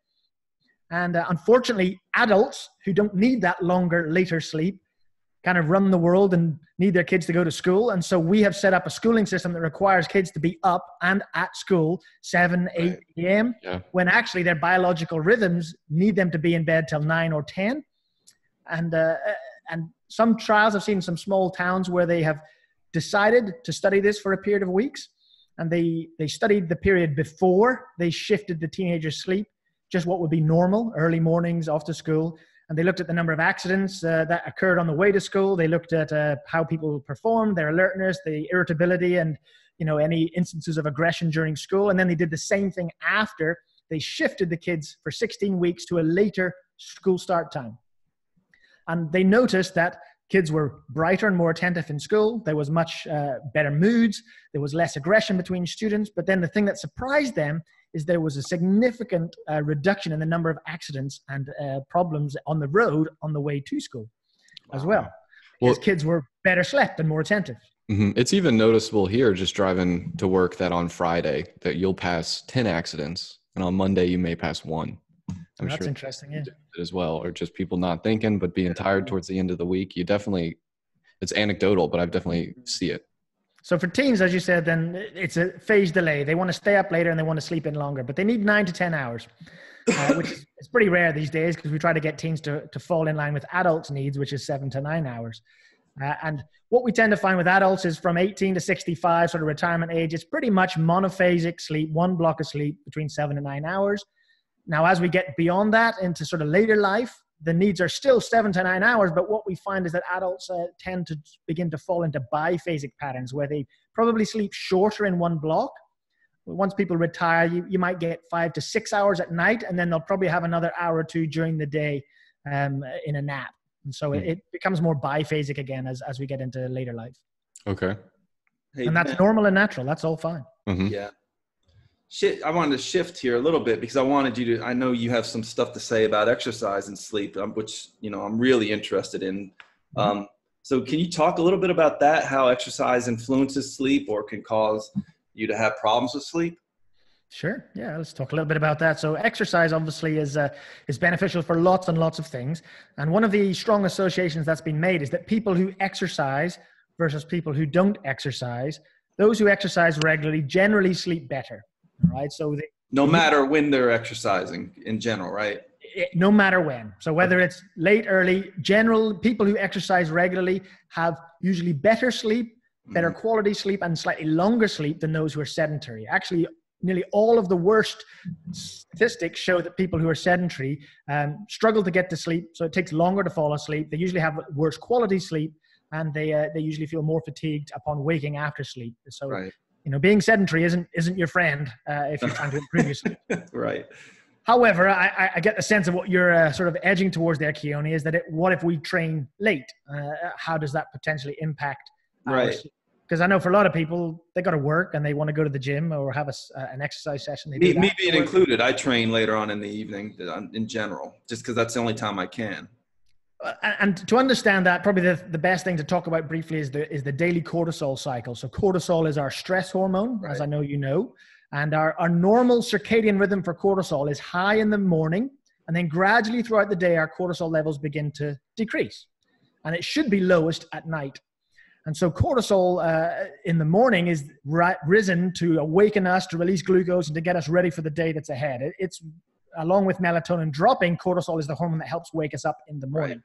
And unfortunately, adults who don't need that longer, later sleep kind of run the world and need their kids to go to school. And so we have set up a schooling system that requires kids to be up and at school 7, 8 p.m. When actually their biological rhythms need them to be in bed till 9 or 10. And some trials, I've seen some small towns where they have decided to study this for a period of weeks. And they studied the period before they shifted the teenagers' sleep, just what would be normal, early mornings, off to school. And they looked at the number of accidents that occurred on the way to school. They looked at how people performed, their alertness, the irritability, and any instances of aggression during school. And then they did the same thing after they shifted the kids for 16 weeks to a later school start time. And they noticed that kids were brighter and more attentive in school. There was much better moods. There was less aggression between students. But then the thing that surprised them is there was a significant reduction in the number of accidents and problems on the road on the way to school as well. Because kids were better slept and more attentive. It's even noticeable here just driving to work that on Friday that you'll pass 10 accidents and on Monday you may pass 1. I'm That's sure interesting, yeah. As well, or just people not thinking, but being tired towards the end of the week. You definitely, it's anecdotal, but I've definitely see it. So for teens, as you said, then it's a phase delay. They want to stay up later and they want to sleep in longer, but they need 9 to 10 hours, which is pretty rare these days because we try to get teens to fall in line with adults' needs, which is 7 to 9 hours. And what we tend to find with adults is from 18 to 65, sort of retirement age, it's pretty much monophasic sleep, one block of sleep between 7 and 9 hours. Now, as we get beyond that into sort of later life, the needs are still 7 to 9 hours, but what we find is that adults tend to begin to fall into biphasic patterns where they probably sleep shorter in one block. Once people retire, you might get 5 to 6 hours at night, and then they'll probably have another hour or two during the day in a nap. And so it becomes more biphasic again as we get into later life. Okay. Hey, and that's normal and natural. That's all fine. Mm-hmm. Yeah. I wanted to shift here a little bit because I wanted you to, I know you have some stuff to say about exercise and sleep, which, I'm really interested in. So can you talk a little bit about that, how exercise influences sleep or can cause you to have problems with sleep? Sure. Yeah, let's talk a little bit about that. So exercise obviously is beneficial for lots and lots of things. And one of the strong associations that's been made is that people who exercise versus people who don't exercise, those who exercise regularly generally sleep better. All right. So no matter when they're exercising in general, right? No matter when. So whether it's late, early, people who exercise regularly have usually better sleep, better quality sleep, and slightly longer sleep than those who are sedentary. Actually, nearly all of the worst statistics show that people who are sedentary struggle to get to sleep. So it takes longer to fall asleep. They usually have worse quality sleep, and they usually feel more fatigued upon waking after sleep. So. Right. Being sedentary isn't your friend if you're trying to improve your sleep. Right. However, I get the sense of what you're sort of edging towards there, Keone, is that what if we train late? How does that potentially impact our sleep? Because I know for a lot of people, they got to work and they want to go to the gym or have an exercise session. Me being included, I train later on in the evening in general, just because that's the only time I can. And to understand that, probably the best thing to talk about briefly is the daily cortisol cycle. So cortisol is our stress hormone, as I know you know. And our normal circadian rhythm for cortisol is high in the morning. And then gradually throughout the day, our cortisol levels begin to decrease. And it should be lowest at night. And so cortisol in the morning is risen to awaken us, to release glucose, and to get us ready for the day that's ahead. It's along with melatonin dropping, cortisol is the hormone that helps wake us up in the morning. Right.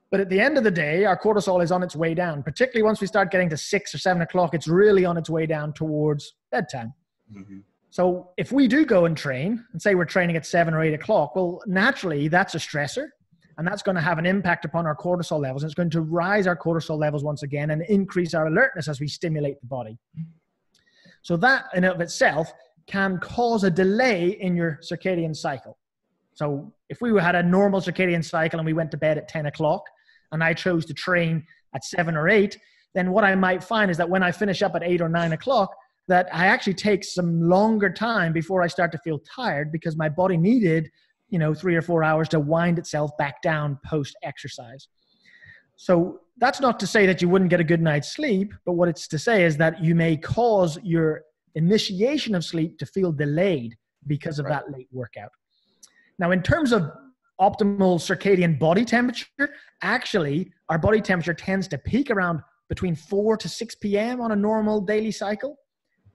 But at the end of the day, our cortisol is on its way down. Particularly once we start getting to 6 or 7 o'clock, it's really on its way down towards bedtime. Mm-hmm. So if we do go and train, and say we're training at 7 or 8 o'clock, well, naturally that's a stressor, and that's going to have an impact upon our cortisol levels. And it's going to rise our cortisol levels once again and increase our alertness as we stimulate the body. So that in and of itself can cause a delay in your circadian cycle. So if we had a normal circadian cycle and we went to bed at 10 o'clock and I chose to train at 7 or 8, then what I might find is that when I finish up at 8 or 9 o'clock, that I actually take some longer time before I start to feel tired because my body needed, 3 or 4 hours to wind itself back down post exercise. So that's not to say that you wouldn't get a good night's sleep, but what it's to say is that you may cause your initiation of sleep to feel delayed because of that late workout. Now, in terms of optimal circadian body temperature, actually, our body temperature tends to peak around between 4 to 6 p.m. on a normal daily cycle.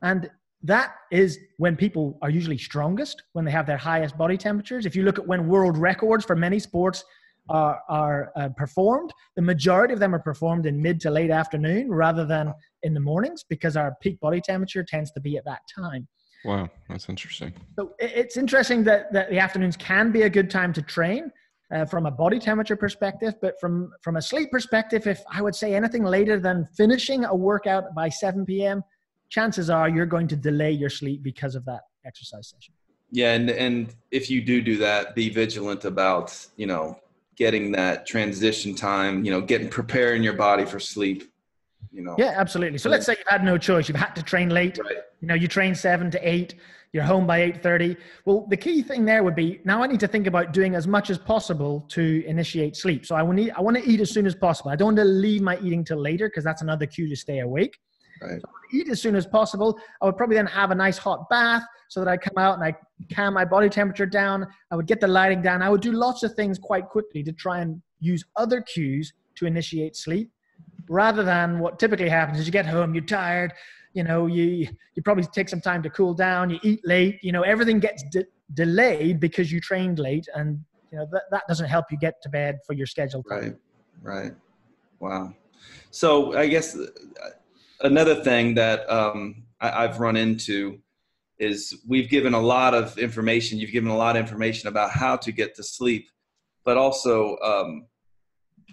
And that is when people are usually strongest, when they have their highest body temperatures. If you look at when world records for many sports are performed, the majority of them are performed in mid to late afternoon rather than in the mornings because our peak body temperature tends to be at that time. Wow, that's interesting. So it's interesting that the afternoons can be a good time to train from a body temperature perspective, but from a sleep perspective, if I would say anything later than finishing a workout by 7 p.m., chances are you're going to delay your sleep because of that exercise session. Yeah, and if you do that, be vigilant about, getting that transition time, preparing your body for sleep, Yeah, absolutely. So let's say you've had no choice. You've had to train late. Right. You train 7 to 8. You're home by 8:30. Well, the key thing there would be, now I need to think about doing as much as possible to initiate sleep. So I want to eat as soon as possible. I don't want to leave my eating till later because that's another cue to stay awake. Right. So eat as soon as possible. I would probably then have a nice hot bath so that I come out and I calm my body temperature down. I would get the lighting down. I would do lots of things quite quickly to try and use other cues to initiate sleep, rather than what typically happens is you get home, you're tired, you probably take some time to cool down, you eat late, everything gets delayed because you trained late, and that doesn't help you get to bed for your scheduled time. Right. Wow. So I guess another thing that I've run into is we've given a lot of information. You've given a lot of information about how to get to sleep, but also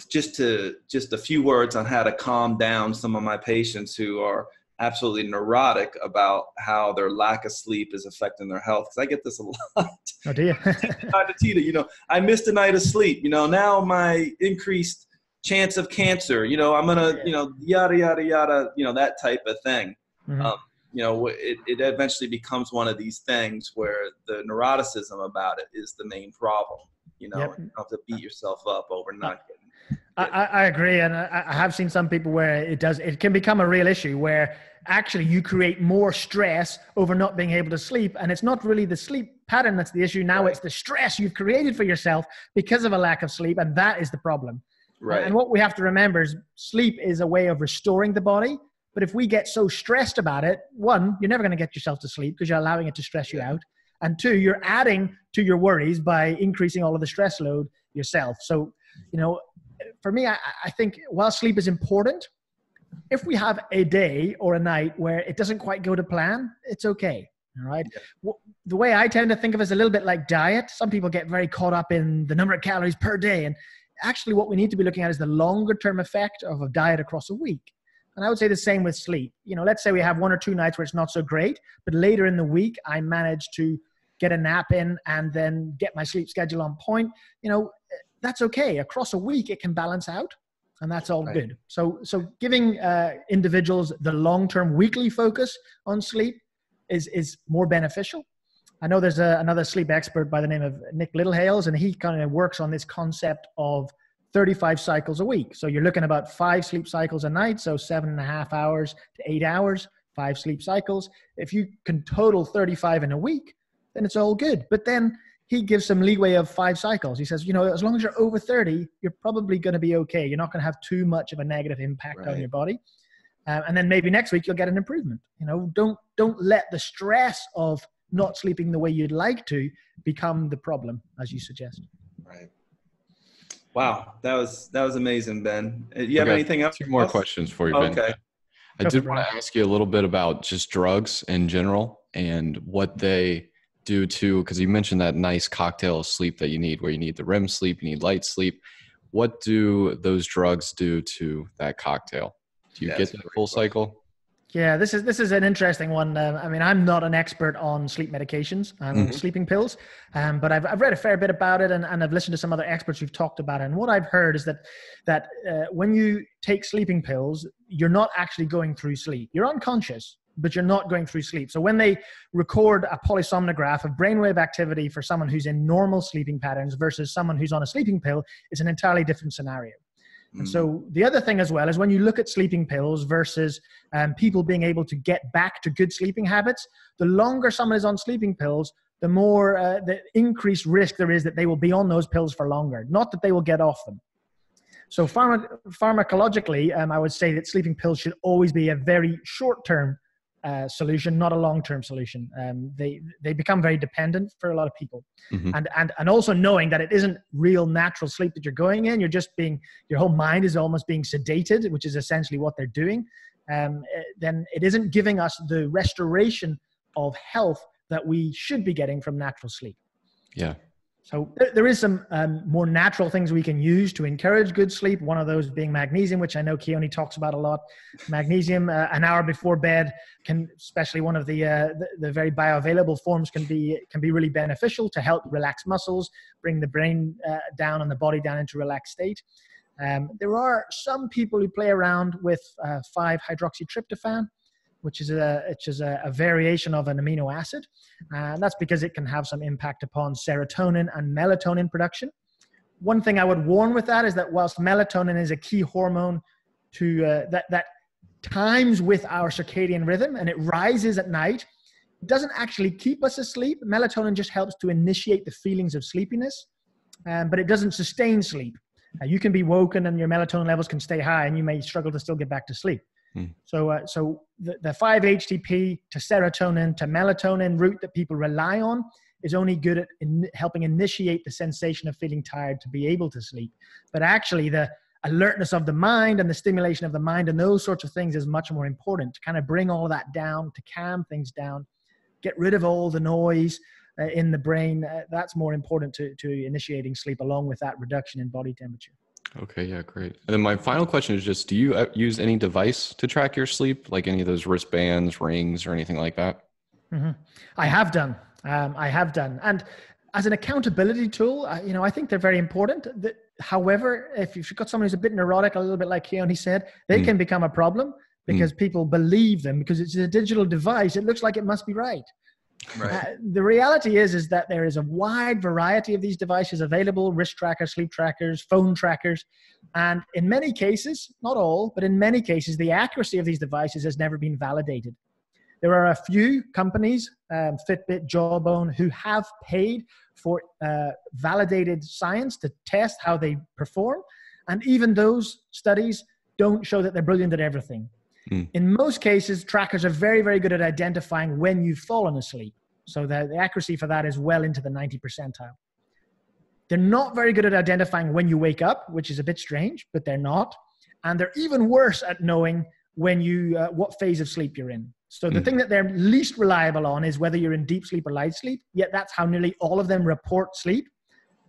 just a few words on how to calm down some of my patients who are absolutely neurotic about how their lack of sleep is affecting their health. Because I get this a lot. Oh, do you? Dr. Tita, I missed a night of sleep. Now my increased chance of cancer, I'm going to, yada, yada, yada, that type of thing. Mm-hmm. It eventually becomes one of these things where the neuroticism about it is the main problem. You don't have to beat yourself up over not getting. I agree. And I have seen some people where it can become a real issue where actually you create more stress over not being able to sleep. And it's not really the sleep pattern that's the issue. Now It's the stress you've created for yourself because of a lack of sleep. And that is the problem. Right. And what we have to remember is sleep is a way of restoring the body. But if we get so stressed about it, one, you're never going to get yourself to sleep because you're allowing it to stress you out. And two, you're adding to your worries by increasing all of the stress load yourself. So, for me, I think while sleep is important, if we have a day or a night where it doesn't quite go to plan, it's okay. All right. Yeah. The way I tend to think of it is a little bit like diet. Some people get very caught up in the number of calories per day. And actually what we need to be looking at is the longer term effect of a diet across a week. And I would say the same with sleep. Let's say we have 1 or 2 nights where it's not so great, but later in the week, I manage to get a nap in and then get my sleep schedule on point. That's okay. Across a week, it can balance out, and that's all good. So giving individuals the long-term weekly focus on sleep is more beneficial. I know there's another sleep expert by the name of Nick Littlehales, and he kind of works on this concept of 35 cycles a week. So you're looking about 5 sleep cycles a night, so 7.5 hours to 8 hours, 5 sleep cycles. If you can total 35 in a week, then it's all good. But then he gives some leeway of 5 cycles. He says, as long as you're over 30, you're probably going to be okay. You're not going to have too much of a negative impact on your body. And then maybe next week you'll get an improvement. Don't let the stress of not sleeping the way you'd like to become the problem, as you suggest. Right. Wow. That was amazing, Ben. Do you have anything else? 2 more questions for you, Ben. Okay. I did want to ask you a little bit about just drugs in general and what they do to, because you mentioned that nice cocktail of sleep that you need, where you need the REM sleep, you need light sleep. What do those drugs do to that cocktail? Do you get that full cycle? Yeah, this is an interesting one. I mean, I'm not an expert on sleep medications and sleeping pills, but I've read a fair bit about it, and I've listened to some other experts who've talked about it. And what I've heard is that when you take sleeping pills, you're not actually going through sleep. You're unconscious, but you're not going through sleep. So when they record a polysomnograph of brainwave activity for someone who's in normal sleeping patterns versus someone who's on a sleeping pill, it's an entirely different scenario. And so the other thing as well is when you look at sleeping pills versus people being able to get back to good sleeping habits, the longer someone is on sleeping pills, the more the increased risk there is that they will be on those pills for longer, not that they will get off them. So pharmacologically, I would say that sleeping pills should always be a very short-term solution, not a long-term solution. They become very dependent for a lot of people. And also knowing that it isn't real natural sleep that you're going in, your whole mind is almost being sedated, which is essentially what they're doing. Then it isn't giving us the restoration of health that we should be getting from natural sleep. Yeah. So there is some more natural things we can use to encourage good sleep. One of those being magnesium, which I know Keone talks about a lot. Magnesium, an hour before bed, can, especially one of the very bioavailable forms, can be really beneficial to help relax muscles, bring the brain down and the body down into a relaxed state. There are some people who play around with 5-hydroxytryptophan, which is a variation of an amino acid. And that's because it can have some impact upon serotonin and melatonin production. One thing I would warn with that is that whilst melatonin is a key hormone that times with our circadian rhythm and it rises at night, it doesn't actually keep us asleep. Melatonin just helps to initiate the feelings of sleepiness, but it doesn't sustain sleep. You can be woken and your melatonin levels can stay high and you may struggle to still get back to sleep. So the 5-HTP to serotonin to melatonin route that people rely on is only good at helping initiate the sensation of feeling tired to be able to sleep. But actually the alertness of the mind and the stimulation of the mind and those sorts of things is much more important to kind of bring all of that down, to calm things down, get rid of all the noise in the brain. That's more important to initiating sleep, along with that reduction in body temperature. Okay, yeah, great. And then my final question is just, do you use any device to track your sleep, like any of those wristbands, rings, or anything like that? I have done. And as an accountability tool, I think they're very important. However, if you've got someone who's a bit neurotic, a little bit like Keone said, they can become a problem because people believe them. Because it's a digital device, it looks like it must be right. The reality is that there is a wide variety of these devices available: wrist trackers, sleep trackers, phone trackers. And in many cases, not all, but in many cases, the accuracy of these devices has never been validated. There are a few companies, Fitbit, Jawbone, who have paid for validated science to test how they perform. And even those studies don't show that they're brilliant at everything. In most cases, trackers are very, very good at identifying when you've fallen asleep. So the accuracy for that is well into the 90th percentile. They're not very good at identifying when you wake up, which is a bit strange, but they're not. And they're even worse at knowing when what phase of sleep you're in. So the thing that they're least reliable on is whether you're in deep sleep or light sleep, yet that's how nearly all of them report sleep.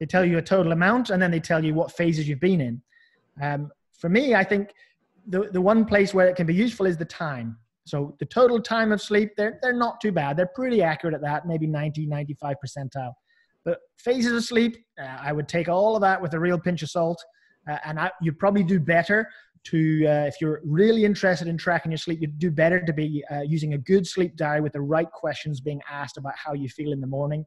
They tell you a total amount, and then they tell you what phases you've been in. For me, I think the one place where it can be useful is the time. So the total time of sleep, they're not too bad. They're pretty accurate at that, maybe 90, 95 percentile. But phases of sleep, I would take all of that with a real pinch of salt. You'd probably do better if you're really interested in tracking your sleep, you'd do better to be using a good sleep diary with the right questions being asked about how you feel in the morning.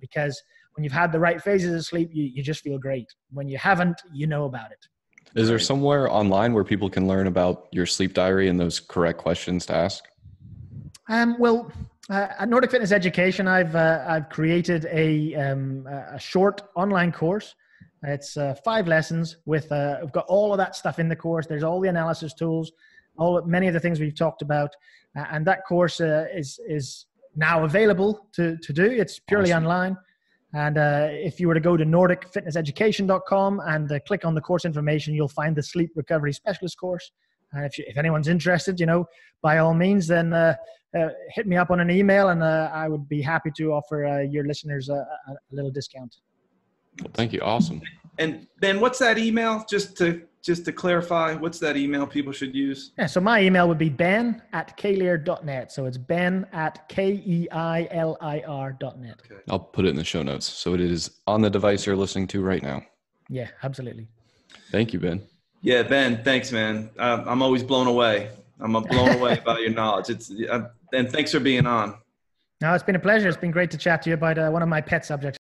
Because when you've had the right phases of sleep, you just feel great. When you haven't, you know about it. Is there somewhere online where people can learn about your sleep diary and those correct questions to ask? At Nordic Fitness Education, I've created a short online course. It's 5 lessons with we've got all of that stuff in the course. There's all the analysis tools, many of the things we've talked about, and that course is now available to do. It's purely online. And if you were to go to nordicfitnesseducation.com and click on the course information, you'll find the sleep recovery specialist course. And if anyone's interested, by all means, then hit me up on an email, and I would be happy to offer your listeners a little discount. Well, thank you. Awesome. And Ben, what's that email? Just to just to clarify, what's that email people should use? Yeah, so my email would be ben@keilir.net. So it's ben@keilir.net. Okay. I'll put it in the show notes. So it is on the device you're listening to right now. Yeah, absolutely. Thank you, Ben. Yeah, Ben, thanks, man. I'm always blown away. I'm blown away by your knowledge. And thanks for being on. No, it's been a pleasure. It's been great to chat to you about one of my pet subjects.